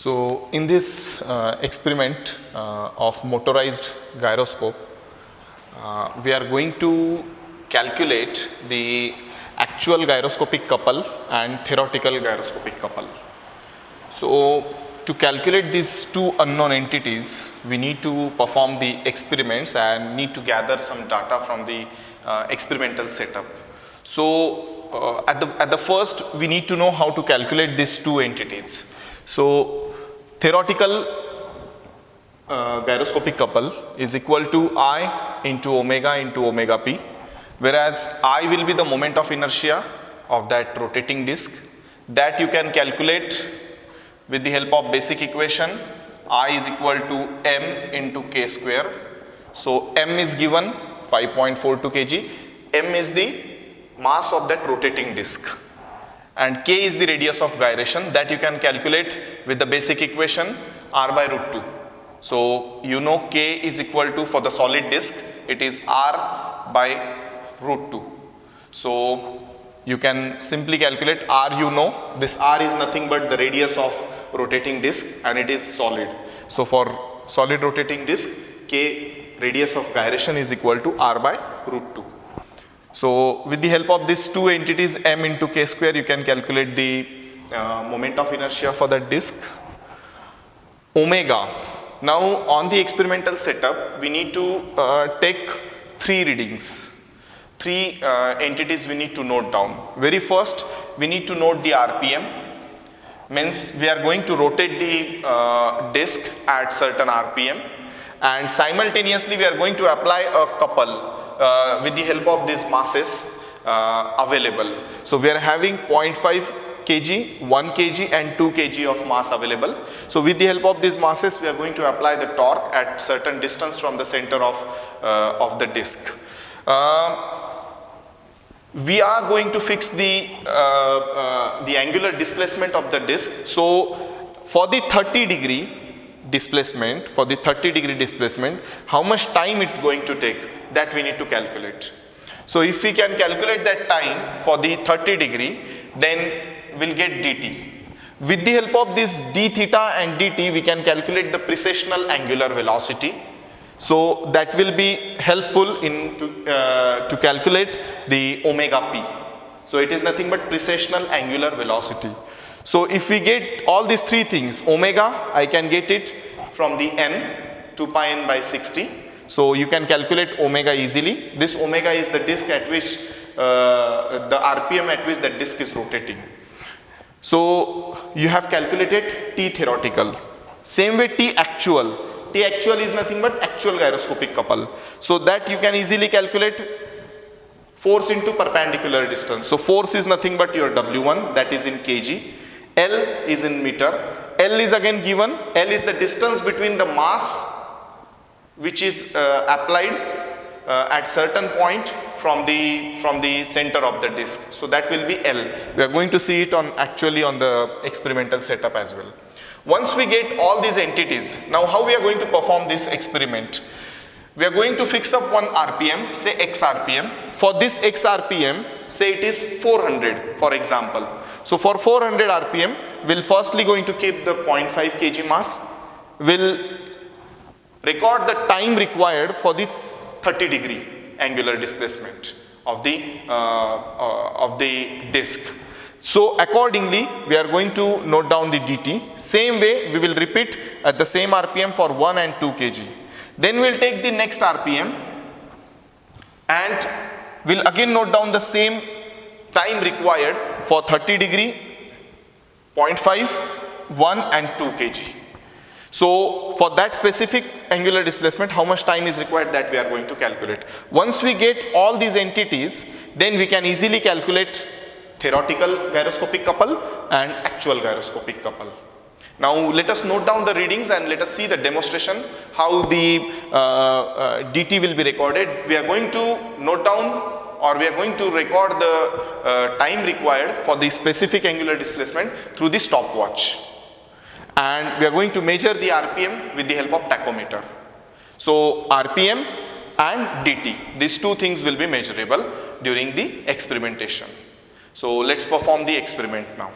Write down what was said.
So in this experiment of motorized gyroscope, we are going to calculate the actual gyroscopic couple and theoretical gyroscopic couple. So to calculate these two unknown entities, we need to perform the experiments and need to gather some data from the experimental setup. So at the first, we need to know how to calculate these two entities. So theoretical gyroscopic couple is equal to I into omega p, whereas I will be the moment of inertia of that rotating disc that you can calculate with the help of basic equation. I is equal to m into k square. So m is given 5.42 kg. M is the mass of that rotating disc and k is the radius of gyration that you can calculate with the basic equation r by root 2. So you know k is equal to, for the solid disc, it is r by root 2. So you can simply calculate r, you know, this r is nothing but the radius of rotating disc and it is solid. So for solid rotating disc, k radius of gyration is equal to r by root 2. So with the help of these two entities m into k square, you can calculate the moment of inertia for that disc. Omega. Now on the experimental setup, we need to take three readings. Three entities we need to note down. Very first, we need to note the RPM. Means we are going to rotate the disc at certain RPM, and simultaneously we are going to apply a couple with the help of these masses available. So we are having 0.5 kg, 1 kg and 2 kg of mass available. So with the help of these masses, we are going to apply the torque at certain distance from the center of the disc. We are going to fix the angular displacement of the disc. So for the 30-degree displacement, how much time it going to take, that we need to calculate. So if we can calculate that time for the 30-degree, then we'll get dt. With the help of this d theta and dt, we can calculate the precessional angular velocity. So that will be helpful in to calculate the omega p. So it is nothing but precessional angular velocity. So if we get all these three things, omega, I can get it from the n, 2 pi n by 60. So you can calculate omega easily. This omega is the disc at which, the RPM at which the disc is rotating. So you have calculated T theoretical. Same way T actual. T actual is nothing but actual gyroscopic couple. So that you can easily calculate force into perpendicular distance. So force is nothing but your W1, that is in kg. L is in meter. L is again given. L is the distance between the mass which is applied at certain point from the center of the disc. So that will be L. We are going to see it actually on the experimental setup as well. Once we get all these entities, now how we are going to perform this experiment? We are going to fix up one RPM, say X RPM. For this X RPM, say it is 400 for example. So for 400 RPM, we'll firstly going to keep the 0.5 kg mass. We'll record the time required for the 30-degree angular displacement of the disc. So accordingly, we are going to note down the dt. Same way, we will repeat at the same RPM for 1 and 2 kg. Then we will take the next RPM and we'll again note down the same time required for 30-degree, 0.5, 1 and 2 kg. So for that specific angular displacement, how much time is required, that we are going to calculate. Once we get all these entities, then we can easily calculate theoretical gyroscopic couple and actual gyroscopic couple. Now let us note down the readings and let us see the demonstration how the dt will be recorded. We are going to note down, or we are going to record the time required for the specific angular displacement through the stopwatch. And we are going to measure the RPM with the help of tachometer. So RPM and dt, these two things will be measurable during the experimentation. So let's perform the experiment now.